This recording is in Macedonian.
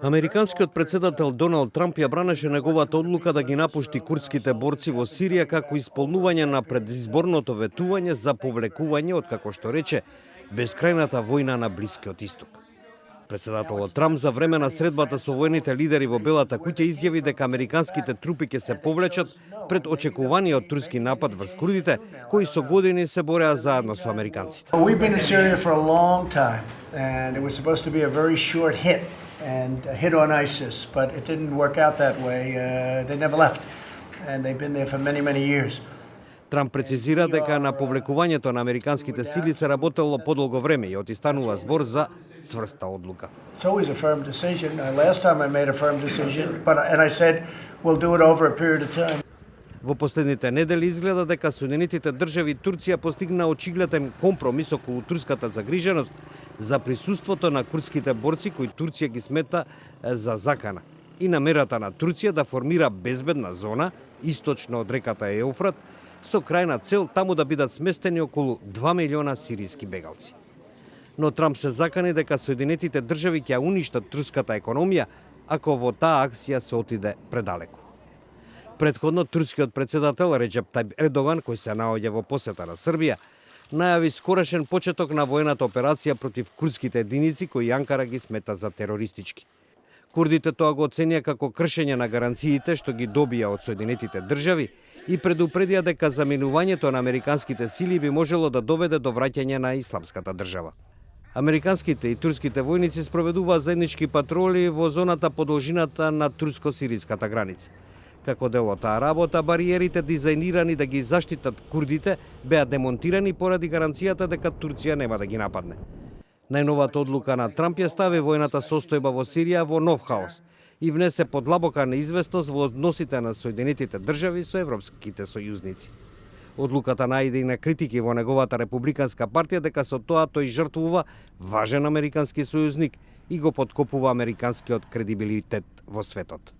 Американскиот председател Доналд Трамп ја бранеше неговата одлука да ги напушти курдските борци во Сирија како исполнување на предизборното ветување за повлекување од, како што рече, бескрајната војна на Блискиот Исток. Председателот Трамп за време на средбата со војните лидери во Белата куќа изјави дека американските трупи ќе се повлечат пред очекуваниот турски напад врз курдите, кои со години се бореа заедно со американците. We've been in Syria for a long time, and it was supposed to be a very short hit on ISIS, but it didn't work out that way. They never left, and they've been there for many, many years. Трамп прецизира дека на повлекувањето на американските сили се работело подолго време и отистанува збор за цврста одлука. It's always a firm decision. Last time I made a firm decision, and I said we'll do it over a period of time. Во последните недели изгледа дека Соединетите држави и Турција постигна очигледен компромис околу турската загриженост за присуството на курдските борци кои Турција ги смета за закана и намерата на Турција да формира безбедна зона источно од реката Еуфрат со крајна цел таму да бидат сместени околу 2 милиона сиријски бегалци. Но Трамп се закани дека Соединетите држави ќе уништат турската економија ако во таа акција се отиде предалеку. Предходно турскиот председател Реджеп Тајип Ердоган, кој се наоѓа во посета на Србија, најави скорошен почеток на војната операција против курдските единици кои Анкара ги смета за терористички. Курдите тоа го оценија како кршење на гаранциите што ги добија од Соединетите држави и предупредија дека заминувањето на американските сили би можело да доведе до враќање на исламската држава. Американските и турските војници спроведуваа заеднички патроли во зоната по должината на турско-сириската граница. Како дел од таа работа, бариерите дизајнирани да ги заштитат курдите беа демонтирани поради гаранцијата дека Турција нема да ги нападне. Најновата одлука на Трамп ја стави војната состојба во Сирија во нов хаос и внесе подлабока неизвестност во односите на Соединетите држави со европските сојузници. Одлуката најде и на критики во неговата републиканска партија дека со тоа тој жртвува важен американски сојузник и го поткопува американскиот кредибилитет во светот.